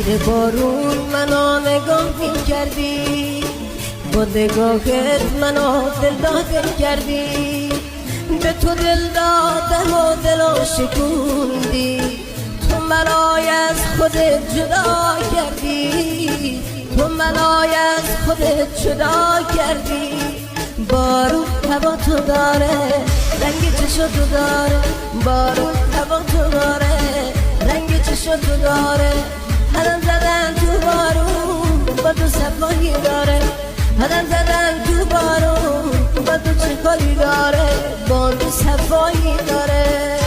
زیر بارون منو نگاه می کردی، با نگاهت منو دلداده کردی. به تو دل دادم و دلو شکوندی، تو منای از خودت جدا کردی، تو منای از خودت جدا کردی. بارون هوا تو داره، رنگ چشم تو داره، بارون هوا تو داره، رنگ چشم تو داره. هدم زدن تو بارون با تو صفایی داره، هدم زدن تو بارون با تو چه کاری داره، با تو صفایی داره.